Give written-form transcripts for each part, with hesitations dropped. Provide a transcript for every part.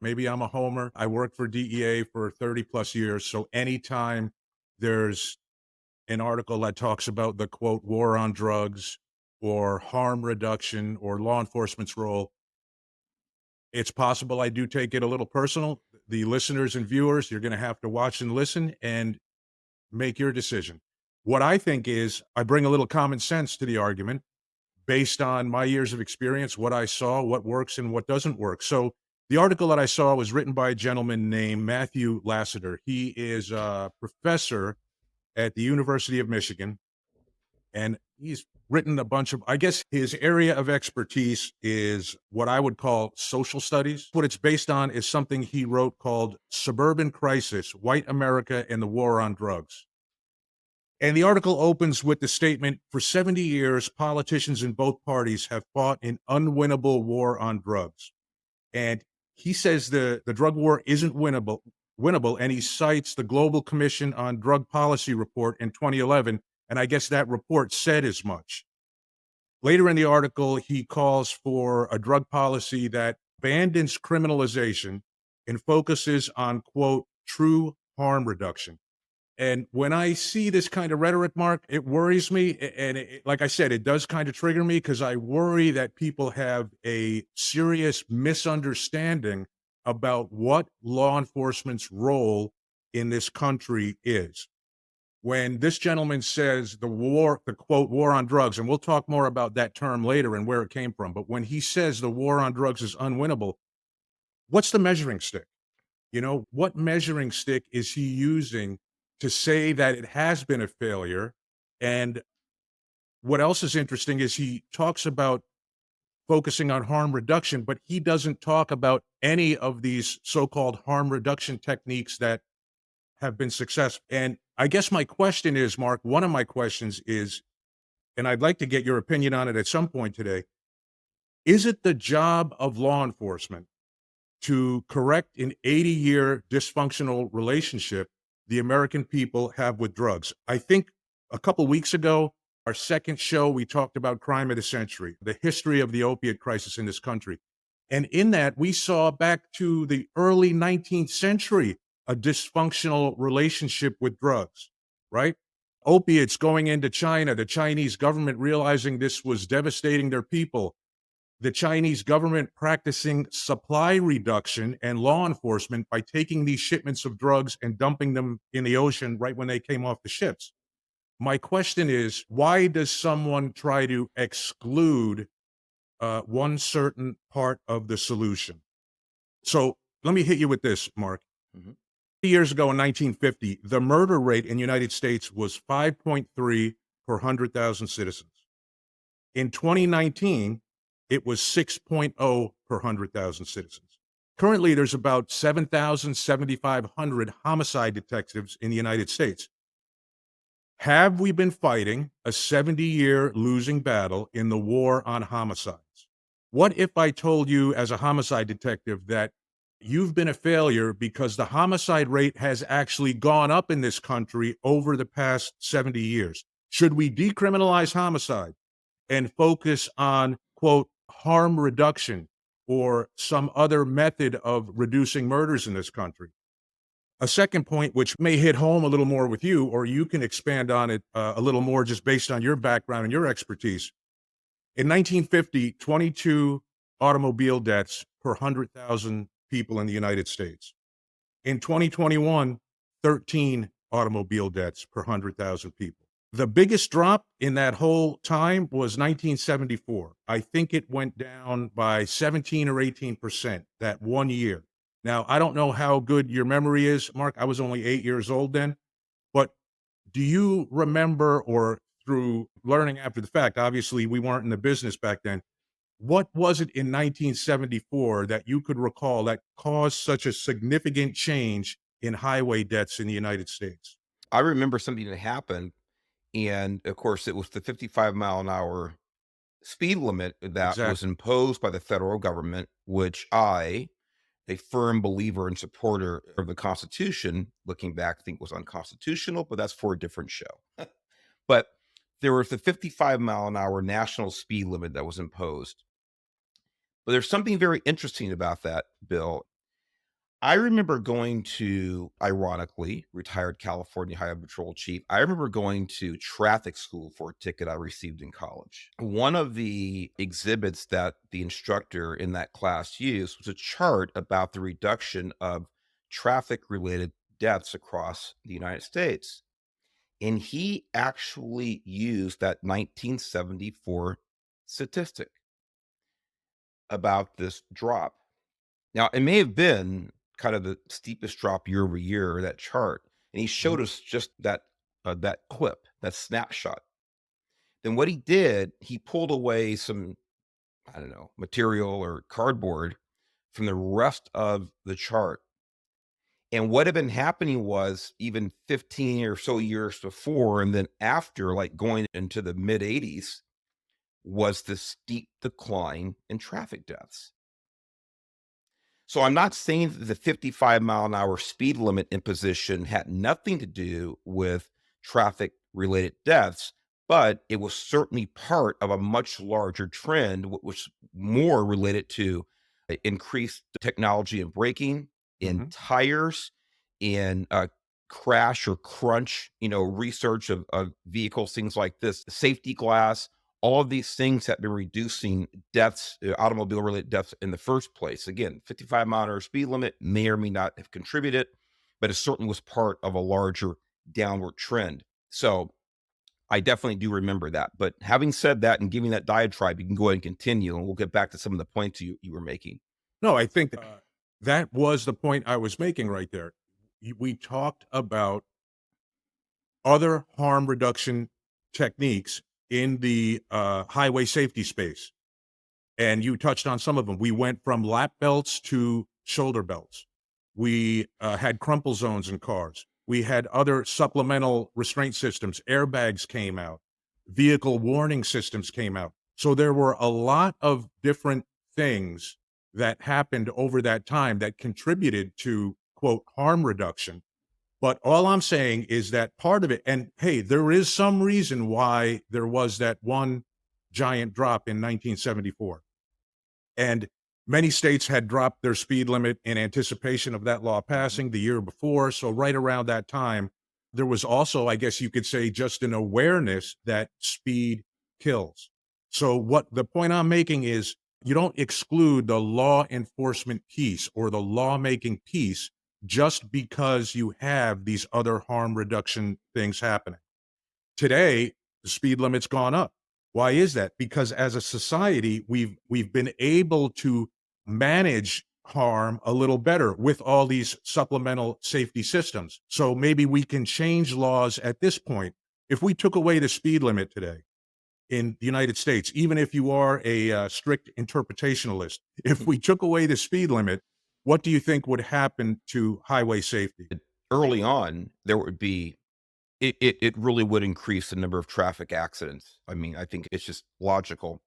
Maybe I'm a homer. I worked for DEA for 30 plus years. So anytime there's an article that talks about the quote war on drugs or harm reduction or law enforcement's role, it's possible I do take it a little personal. The listeners and viewers, you're going to have to watch and listen and make your decision. What I think is I bring a little common sense to the argument based on my years of experience, what I saw, what works and what doesn't work. So the article that I saw was written by a gentleman named Matthew Lassiter. He is a professor at the University of Michigan, and he's written a bunch of, I guess his area of expertise is what I would call social studies. What it's based on is something he wrote called Suburban Crisis, White America and the War on Drugs. And the article opens with the statement, for 70 years, politicians in both parties have fought an unwinnable war on drugs. And he says the drug war isn't winnable, and he cites the Global Commission on Drug Policy report in 2011, and I guess that report said as much. Later in the article, he calls for a drug policy that abandons criminalization and focuses on, quote, true harm reduction. And when I see this kind of rhetoric, Mark, it worries me. And like I said, it does kind of trigger me because I worry that people have a serious misunderstanding about what law enforcement's role in this country is. When this gentleman says the quote, war on drugs, and we'll talk more about that term later and where it came from. But when he says the war on drugs is unwinnable, what's the measuring stick? What measuring stick is he using to say that it has been a failure? And what else is interesting is he talks about focusing on harm reduction, but he doesn't talk about any of these so-called harm reduction techniques that have been successful. And I guess my question is, Mark, one of my questions is, and I'd like to get your opinion on it at some point today, is it the job of law enforcement to correct an 80-year dysfunctional relationship the American people have with drugs? I think a couple weeks ago, our second show, we talked about crime of the century, the history of the opiate crisis in this country. And in that, we saw back to the early 19th century a dysfunctional relationship with drugs, right? Opiates going into China, the Chinese government realizing this was devastating their people, the Chinese government practicing supply reduction and law enforcement by taking these shipments of drugs and dumping them in the ocean right when they came off the ships. My question is, why does someone try to exclude one certain part of the solution? So let me hit you with this, Mark. Mhm. Years ago in 1950, the murder rate in the United States was 5.3 per 100,000 citizens. In 2019, it was 6.0 per 100,000 citizens. Currently, there's about 7,500 homicide detectives in the United States. Have we been fighting a 70-year losing battle in the war on homicides? What if I told you as a homicide detective that you've been a failure because the homicide rate has actually gone up in this country over the past 70 years? Should we decriminalize homicide and focus on, quote, harm reduction or some other method of reducing murders in this country? A second point, which may hit home a little more with you, or you can expand on it a little more just based on your background and your expertise. In 1950, 22 automobile deaths per 100,000 people in the United States. In 2021, 13 automobile deaths per 100,000 people. The biggest drop in that whole time was 1974. I think it went down by 17 or 18% that one year. Now, I don't know how good your memory is, Mark. I was only 8 years old then. But do you remember, or through learning after the fact, obviously we weren't in the business back then, what was it in 1974 that you could recall that caused such a significant change in highway deaths in the United States? I remember something that happened, and of course, it was the 55-mile-an-hour speed limit that was Exactly. imposed by the federal government, which a firm believer and supporter of the Constitution, looking back, think was unconstitutional, but that's for a different show. But there was the 55-mile-an-hour national speed limit that was imposed. But there's something very interesting about that bill. I remember going to, ironically, retired California Highway Patrol chief. I remember going to traffic school for a ticket I received in college. One of the exhibits that the instructor in that class used was a chart about the reduction of traffic related deaths across the United States. And he actually used that 1974 statistic about this drop. Now, it may have been kind of the steepest drop year over year, that chart, and he Mhm, showed us just that clip, that snapshot. Then what he did, he pulled away some, I don't know, material or cardboard from the rest of the chart. And what had been happening was even 15 or so years before, and then after, like going into the mid 80s, was this steep decline in traffic deaths. So I'm not saying that the 55-mile-an-hour speed limit imposition had nothing to do with traffic related deaths, but it was certainly part of a much larger trend, which was more related to increased technology in braking, in mhm. tires, in crash or crunch, research of vehicles, things like this, safety glass. All of these things have been reducing deaths, automobile related deaths in the first place. Again, 55-mile-an-hour speed limit may or may not have contributed, but it certainly was part of a larger downward trend. So I definitely do remember that. But having said that and giving that diatribe, you can go ahead and continue, and we'll get back to some of the points you were making. No, I think, that was the point I was making right there. We talked about other harm reduction techniques in the, highway safety space, and you touched on some of them. We went from lap belts to shoulder belts. We, had crumple zones in cars. We had other supplemental restraint systems. Airbags came out. Vehicle warning systems came out. So there were a lot of different things that happened over that time that contributed to, quote, "harm reduction." But all I'm saying is that part of it, and hey, there is some reason why there was that one giant drop in 1974. And many states had dropped their speed limit in anticipation of that law Mhm. passing the year before. So, right around that time, there was also, I guess you could say, just an awareness that speed kills. So, what the point I'm making is you don't exclude the law enforcement piece or the lawmaking piece just because you have these other harm reduction things happening. Today, the speed limit's gone up. Why is that? Because as a society, we've been able to manage harm a little better with all these supplemental safety systems. So maybe we can change laws at this point. If we took away the speed limit today in the United States, even if you are a strict interpretationalist, if we took away the speed limit, what do you think would happen to highway safety? Early on, there would be it really would increase the number of traffic accidents. I mean, I think it's just logical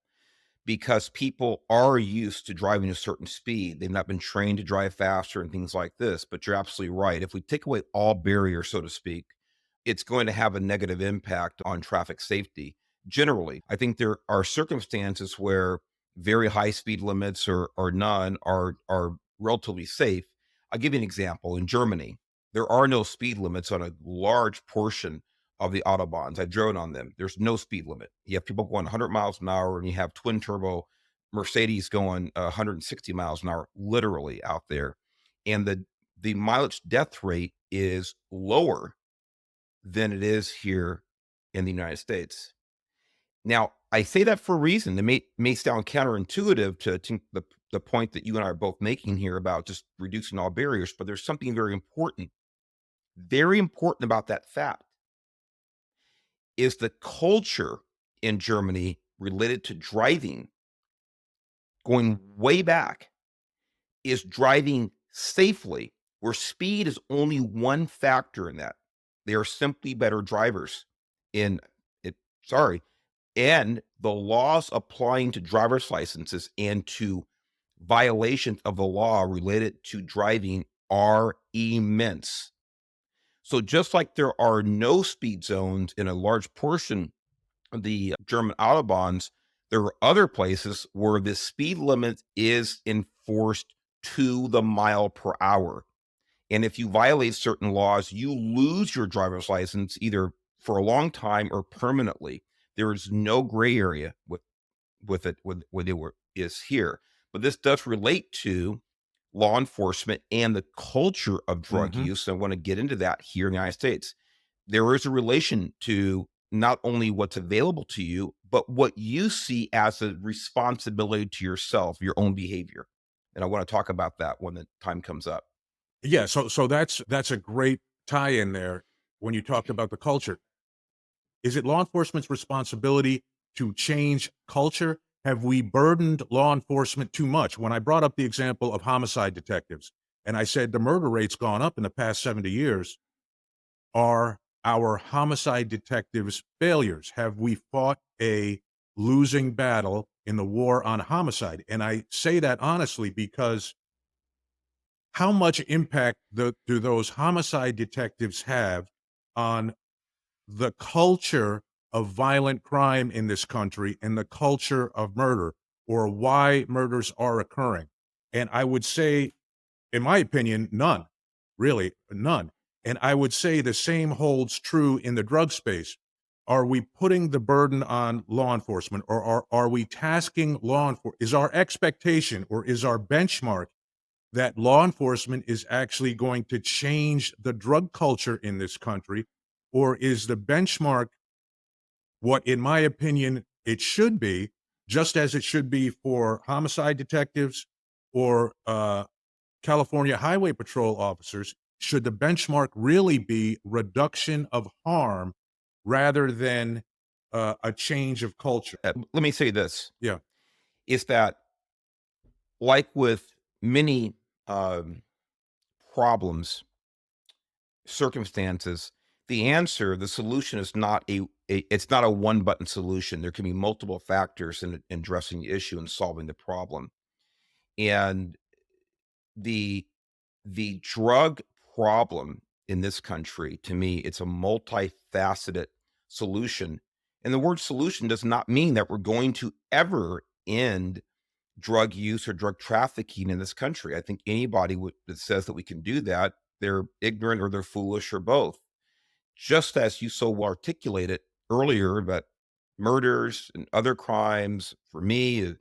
because people are used to driving a certain speed. They've not been trained to drive faster and things like this. But you're absolutely right. If we take away all barriers, so to speak, it's going to have a negative impact on traffic safety. Generally, I think there are circumstances where very high speed limits or none are relatively safe. I'll give you an example. In Germany, there are no speed limits on a large portion of the autobahns. I've driven on them. There's no speed limit. You have people going 100 miles an hour, and you have twin turbo Mercedes going 160 miles an hour, literally out there. And the mileage death rate is lower than it is here in the United States. Now, I say that for a reason. It may sound counterintuitive to the point that you and I are both making here about just reducing all barriers, but there's something very important about that fact is the culture in Germany related to driving, going way back, is driving safely, where speed is only one factor in that. They are simply better drivers in it. Sorry. And the laws applying to driver's licenses and to violations of the law related to driving are immense. So just like there are no speed zones in a large portion of the German autobahns, there are other places where the speed limit is enforced to the mile per hour. And if you violate certain laws, you lose your driver's license either for a long time or permanently. There is no gray area with it with it were, is here. But this does relate to law enforcement and the culture of drug Mhm. use. And I want to get into that here in the United States. There is a relation to not only what's available to you, but what you see as a responsibility to yourself, your own behavior. And I want to talk about that when the time comes up. Yeah, so that's a great tie in there when you talked about the culture. Is it law enforcement's responsibility to change culture? Have we burdened law enforcement too much? When I brought up the example of homicide detectives, and I said the murder rate's gone up in the past 70 years, are our homicide detectives failures? Have we fought a losing battle in the war on homicide? And I say that honestly because how much impact do those homicide detectives have on the culture of violent crime in this country and the culture of murder, or why murders are occurring? And I would say, in my opinion, none, really, none. And I would say the same holds true in the drug space. Are we putting the burden on law enforcement, or are we tasking law enforcement? Is our expectation or is our benchmark that law enforcement is actually going to change the drug culture in this country? Or is the benchmark what, in my opinion, it should be, just as it should be for homicide detectives or California Highway Patrol officers? Should the benchmark really be reduction of harm rather than a change of culture? Let me say this Yeah. is that, like with many um, problems, circumstances, the answer, the solution is not it's not a one button solution. There can be multiple factors in addressing the issue and solving the problem. And the the drug problem in this country, to me, it's a multifaceted solution. And the word solution does not mean that we're going to ever end drug use or drug trafficking in this country. I think anybody that says that we can do that, they're ignorant or they're foolish or both. Just as you so well articulated earlier about murders and other crimes, for me,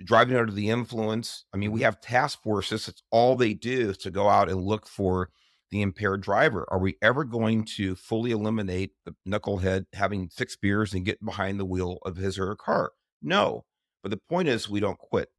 driving under the influence. I mean, we Mhm. have task forces. It's all they do is to go out and look for the impaired driver. Are we ever going to fully eliminate the knucklehead having 6 beers and get behind the wheel of his or her car? No. But the point is, we don't quit.